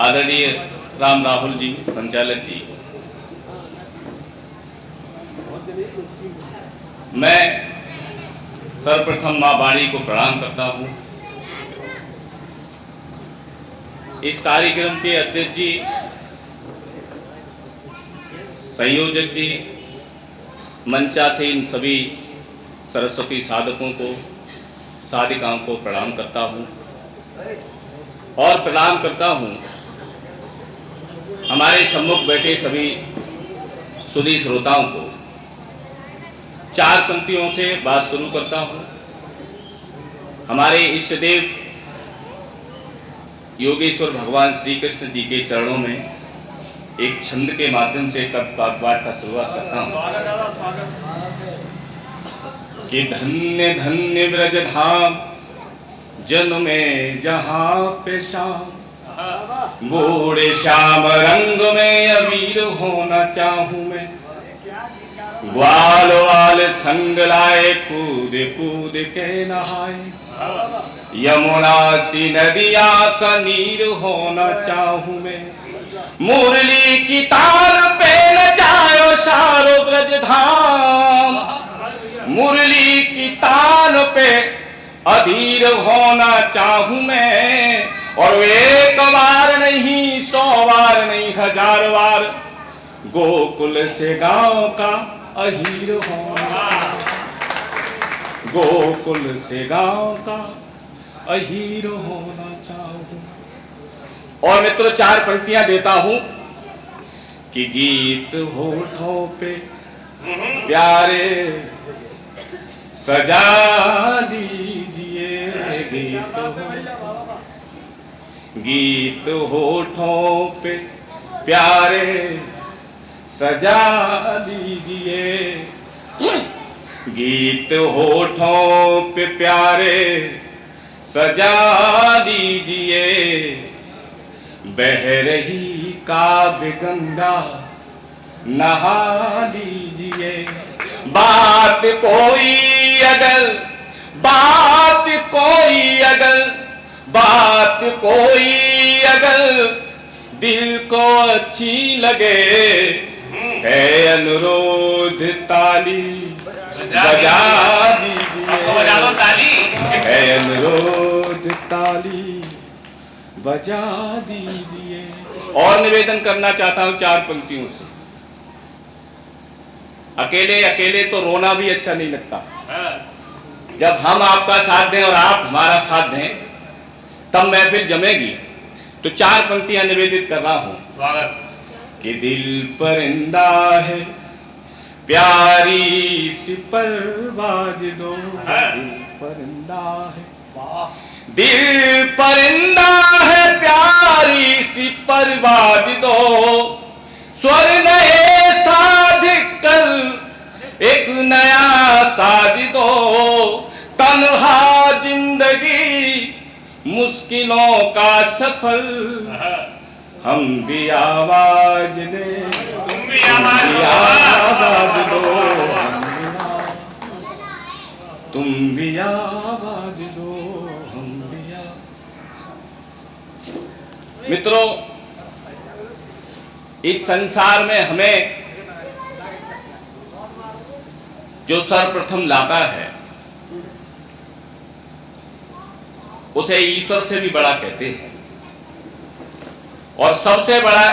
आदरणीय राम राहुल जी संचालक जी, मैं सर्वप्रथम मां वाणी को प्रणाम करता हूं। इस कार्यक्रम के अध्यक्ष जी, संयोजक जी, मंचासीन सभी सरस्वती साधकों को, साधिकाओं को प्रणाम करता हूं और प्रणाम करता हूं हमारे सम्मुख बैठे सभी सुधी श्रोताओं को। चार पंक्तियों से बात शुरू करता हूं। हमारे इष्ट देव योगेश्वर भगवान श्री कृष्ण जी के चरणों में एक छंद के माध्यम से तब पाठ का शुरुआत करता हूं कि धन्य धन्य ब्रज धाम जन्मे जहां पे श्याम, बूढ़े श्याम रंग में अबीर होना चाहूं मैं। ग्वाल वाल संग लाए कूद कूद के नहाए, यमुना सी नदिया का नीर होना चाहूं मैं। मुरली की तार पे नचायो सारो ब्रज धाम, मुरली की तान पे अधीर होना चाहूं मैं। और एक बार नहीं, 100 बार नहीं, 1000 बार गोकुल से गांव का अहीर होना, गोकुल से गांव का अहीर होना चाहूं। और मित्रों, 4 पंक्तियां देता हूं कि गीत होठों पे प्यारे सजा दीजिए, गीत होठों पे प्यारे सजा दीजिए, गीत होठों पे प्यारे सजा दीजिए। बह रही काव्य गंगा नहा दीजिए। बात कोई अगर, बात कोई अगर, बात कोई अगर दिल को अच्छी लगे, है अनुरोध ताली बजा दीजिए, है अनुरोध ताली बजा दीजिए। और निवेदन करना चाहता हूं 4 पंक्तियों से। अकेले अकेले तो रोना भी अच्छा नहीं लगता। जब हम आपका साथ दें और आप हमारा साथ दें तब महफिल जमेगी। तो 4 पंक्तियां निवेदित कर रहा हूं कि दिल परिंदा है प्यारी सी परवाज दो, दिल परिंदा है, दिल परिंदा है प्यारी सी परवाज दो। स्वर नए साध कर एक नया साज दो, तन्हा जिंदगी मुश्किलों का सफर, हम भी आवाज दे, तुम भी आवाज दो, तुम भी आवाज दो, हम भी मित्रों, इस संसार में हमें जो सर्वप्रथम लाता है उसे ईश्वर से भी बड़ा कहते हैं। और सबसे बड़ा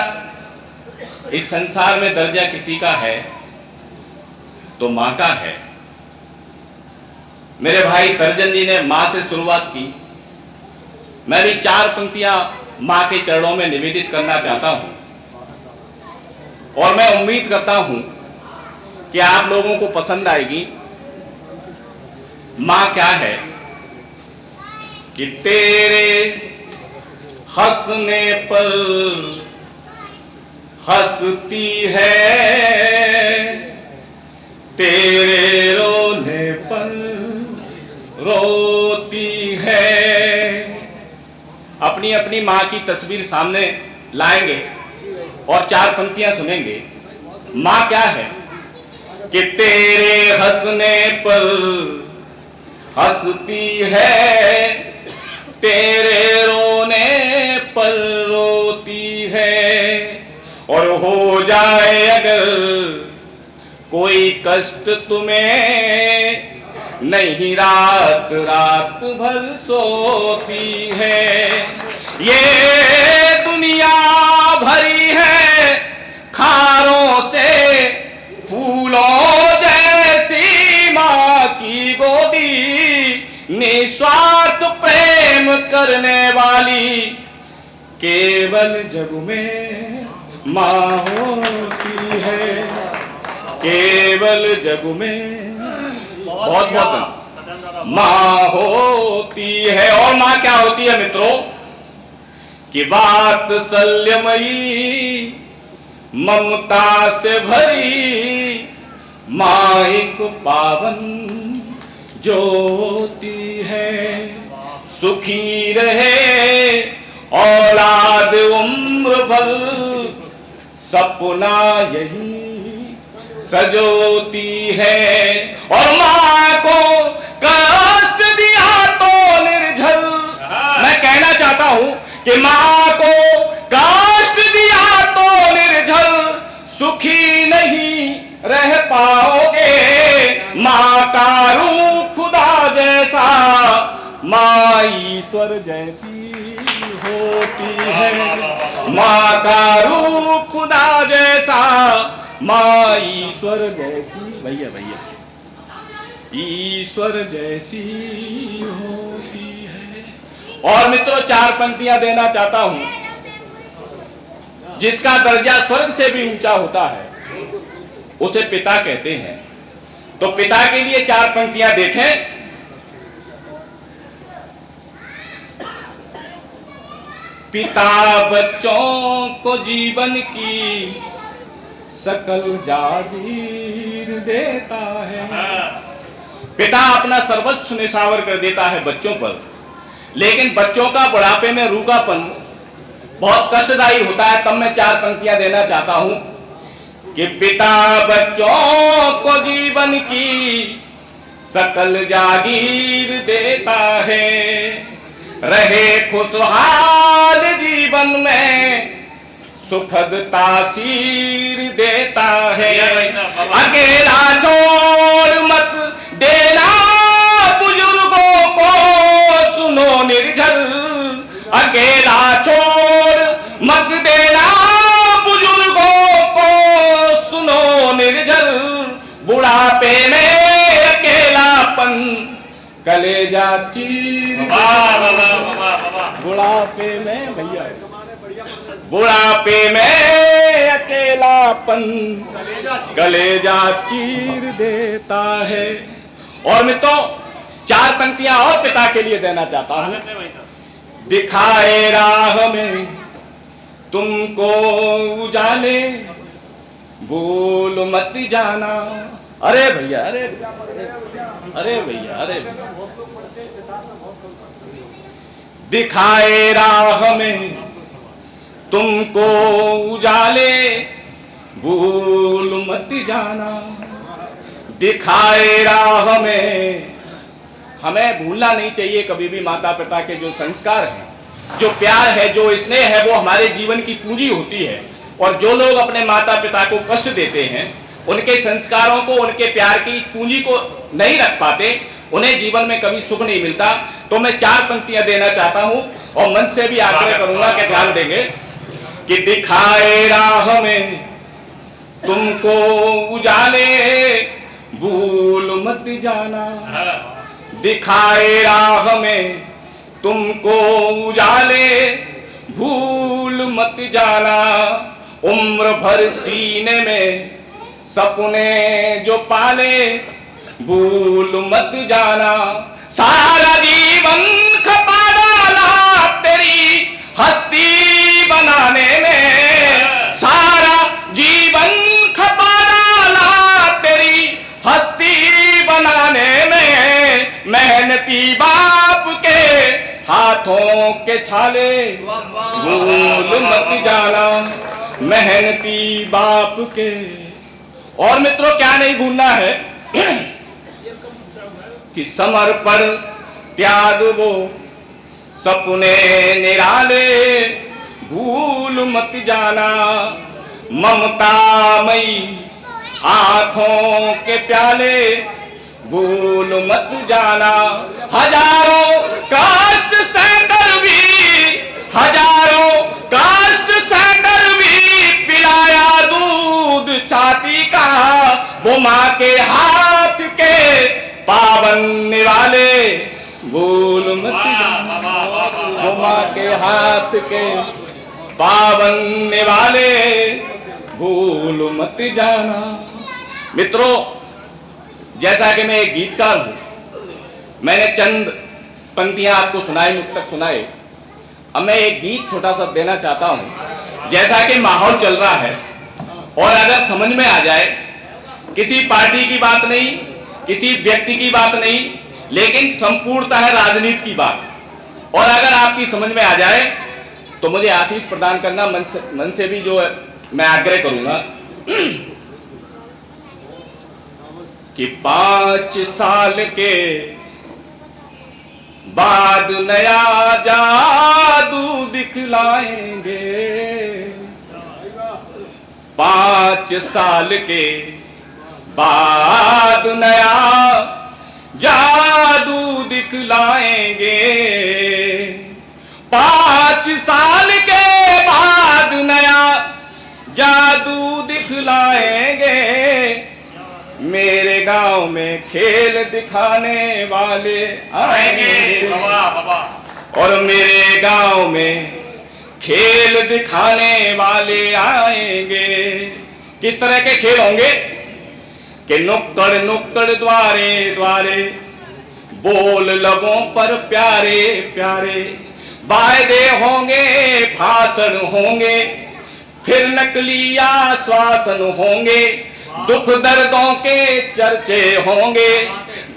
इस संसार में दर्जा किसी का है तो मां का है। मेरे भाई सर्जन जी ने मां से शुरुआत की। मैं भी 4 पंक्तियां मां के चरणों में निवेदित करना चाहता हूं और मैं उम्मीद करता हूं कि आप लोगों को पसंद आएगी। मां क्या है कि तेरे हंसने पर हंसती है, तेरे रोने पर रोती है। अपनी अपनी मां की तस्वीर सामने लाएंगे और 4 पंक्तियां सुनेंगे। मां क्या है कि तेरे हंसने पर हंसती है, तेरे रोने पर रोती है अगर कोई कष्ट तुम्हें, नहीं रात रात भर सोती है। ये दुनिया भरी है खारों से, फूलों जैसी माँ की गोदी, निस्वार्थ प्रेम करने वाली केवल जग में माँ होती है, केवल जग में बहुत बहुत माँ होती है। और माँ क्या होती है मित्रों? कि वात्सल्यमयी ममता से भरी माँ एक पावन ज्योति है। सुखी रहे औलाद उम्र भर, सपना यही सजोती है। और माँ को कष्ट दिया तो निर्झर, मैं कहना चाहता हूं कि माँ को कष्ट दिया तो निर्झर, सुखी नहीं रह पाओगे। माँ का रूप खुदा जैसा, माँ ईश्वर जैसी होती है। माँ का रूप खुदा जैसा, माँ ईश्वर जैसी, भैया ईश्वर जैसी होती है। और मित्रों, 4 पंक्तियां देना चाहता हूं, जिसका दर्जा स्वर्ग से भी ऊंचा होता है उसे पिता कहते हैं। तो पिता के लिए 4 पंक्तियां देखें। पिता बच्चों को जीवन की सकल जागीर देता है। पिता अपना सर्वस्व निछावर कर देता है बच्चों पर, लेकिन बच्चों का बुढ़ापे में रूखापन बहुत कष्टदायी होता है। तब मैं 4 पंक्तियां देना चाहता हूं कि पिता बच्चों को जीवन की सकल जागीर देता है, रहे खुशहाल जीवन में सुखद तासीर देता है। अकेला छोड़ मत देना बुजुर्गों को, सुनो निर्झर। अकेला छोड़ मत देना बुजुर्गों को, सुनो निर्झर। बुढ़ापे में अकेलापन कलेजा चीर, बुढ़ापे में भैया, बुढ़ापे में अकेलापन कलेजा चीर देता है। और मैं तो 4 पंक्तियां और पिता के लिए देना चाहता हूं। दिखाए राह में तुमको उजाले, भूल मत जाना। अरे भैया, अरे भैया, अरे दिखाए राह में तुमको उजाले, भूल मत जाना। दिखाए राह में, हमें भूलना नहीं चाहिए कभी भी माता पिता के जो संस्कार हैं, जो प्यार है, जो स्नेह है, वो हमारे जीवन की पूंजी होती है। और जो लोग अपने माता पिता को कष्ट देते हैं, उनके संस्कारों को, उनके प्यार की पूंजी को नहीं रख पाते, उन्हें जीवन में कभी सुख नहीं मिलता। तो मैं 4 पंक्तियां देना चाहता हूं और मन से भी आग्रह करूंगा कि ध्यान देंगे कि दिखाए राह में तुमको उजाले, भूल मत जाना। दिखाए राह में तुमको उजाले, भूल मत जाना। उम्र भर सीने में सपने जो पाले, भूल मत जाना। सारा जीवन खपा डाला तेरी हस्ती बनाने में, सारा जीवन खपा डाला तेरी हस्ती बनाने में। मेहनती बाप के हाथों के छाले, भूल मत जाना। मेहनती बाप के। और मित्रों, क्या नहीं भूलना है कि समर्पण त्याग वो सपने निराले, भूल मत जाना। ममतामयी आंखों के प्याले भूल मत जाना। हजारों कास्ट सहकर भी, हजारों कास्ट सहकर भी पिलाया दूध छाती का, वो माँ के हाथ के पावन निवाले भूल मत जाना। वो माँ के हाथ के पावन निवाले भूल मत जाना। मित्रों, जैसा कि मैं एक गीतकार हूं, मैंने चंद पंक्तियां आपको सुनाई, मुक्तक सुनाए। अब मैं एक गीत छोटा सा देना चाहता हूं। जैसा कि माहौल चल रहा है और अगर समझ में आ जाए, किसी पार्टी की बात नहीं, किसी व्यक्ति की बात नहीं, लेकिन संपूर्णतः राजनीति की बात, और अगर आपकी समझ में आ जाए तो मुझे आशीष प्रदान करना मन से भी जो है मैं आग्रह करूंगा कि 5 साल के बाद नया जादू दिखलाएंगे। 5 साल के बाद नया जादू दिखलाएंगे। 5 साल के बाद नया जादू दिखलाएंगे। मेरे गांव में खेल दिखाने वाले आएंगे और मेरे गांव में खेल दिखाने वाले आएंगे। किस तरह के खेल होंगे कि नुक्कड़ नुक्कड़ द्वारे द्वारे बोल लबों पर प्यारे प्यारे वायदे होंगे, भाषण होंगे, फिर नकली आश्वासन होंगे, दुख दर्दों के चर्चे होंगे,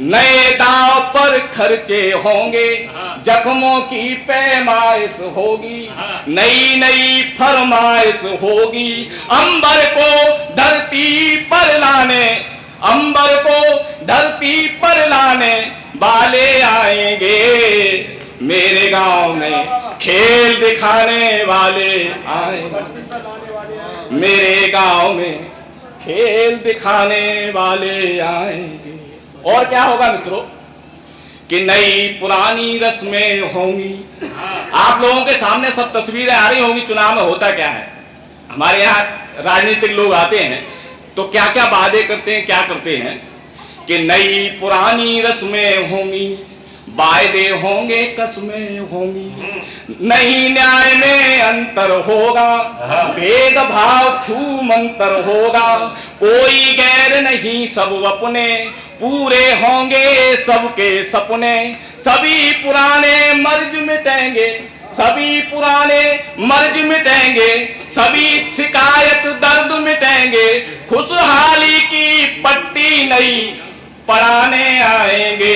नए दांव पर खर्चे होंगे, जख्मों की पैमाइश होगी, नई नई फरमाइश होगी। अंबर को धरती पर लाने, अंबर को धरती पर लाने वाले आएंगे। मेरे गांव में खेल दिखाने वाले आएंगे। मेरे गांव में खेल दिखाने वाले आएंगे। और क्या होगा मित्रों कि नई पुरानी रस्में होंगी। आप लोगों के सामने सब तस्वीरें आ रही होंगी। चुनाव में होता क्या है, हमारे यहाँ राजनीतिक लोग आते हैं तो क्या क्या वादे करते हैं, क्या करते हैं कि नई पुरानी रस्में होंगी, वायदे होंगे, कस्में होंगी, नहीं न्याय में अंतर होगा, भेदभाव छू मंतर होगा, कोई गैर नहीं सब अपने, पूरे होंगे सबके सपने, सभी पुराने मर्ज मिटेंगे, सभी पुराने मर्ज मिटेंगे, सभी शिकायत दर्द मिटेंगे, खुशहाली की पट्टी नई पढ़ाने आएंगे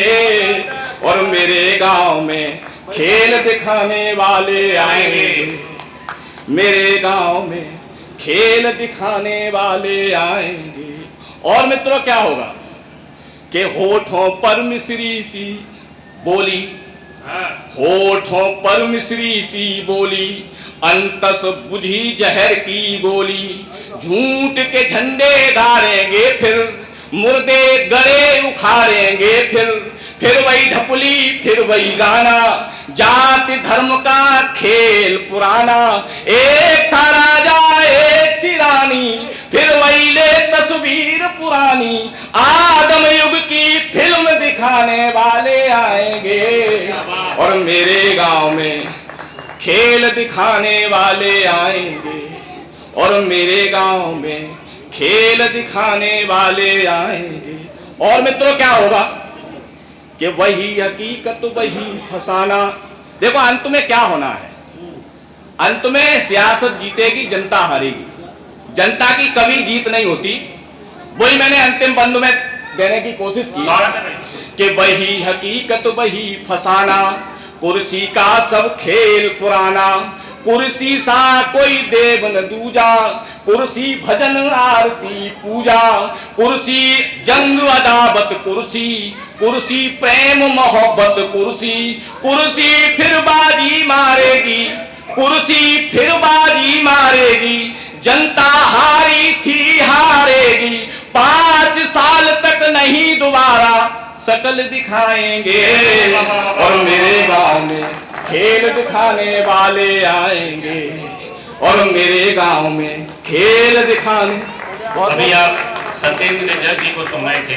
और मेरे गांव में खेल दिखाने वाले आएंगे। मेरे गांव में खेल दिखाने वाले आएंगे। और मित्रों क्या होगा कि होठों पर मिश्री सी बोली, होठों पर मिश्री सी बोली, अंतस बुझी जहर की गोली, झूठ के झंडे गाड़ेंगे, फिर मुर्दे गले उखाड़ेंगे, फिर वही ढपुली, फिर वही गाना, जाति धर्म का खेल पुराना, एक था राजा एक थी रानी, फिर वही ले तस्वीर पुरानी, आदम युग की फिल्म दिखाने वाले आएंगे और मेरे गांव में खेल दिखाने वाले आएंगे और मेरे गांव में खेल दिखाने वाले आएंगे। और मित्रों क्या होगा कि वही हकीकत वही फसाना। देखो अंत में क्या होना है, अंत में सियासत जीतेगी, जनता हारेगी। जनता की कभी जीत नहीं होती। वही मैंने अंतिम बंद में देने की कोशिश की कि वही हकीकत वही फसाना, कुर्सी का सब खेल पुराना, कुर्सी सा कोई देव न दूजा, कुर्सी भजन आरती पूजा, कुर्सी जंग अदावत कुर्सी, कुर्सी प्रेम मोहब्बत कुर्सी, कुर्सी फिर बाजी मारेगी, कुर्सी फिर बाजी मारेगी, जनता नहीं दोबारा शकल दिखाएंगे, और मेरे गांव में खेल दिखाने वाले आएंगे, और मेरे गांव में खेल दिखाने। अभी आप सत्येंद्र जज जी को सुनाए थे।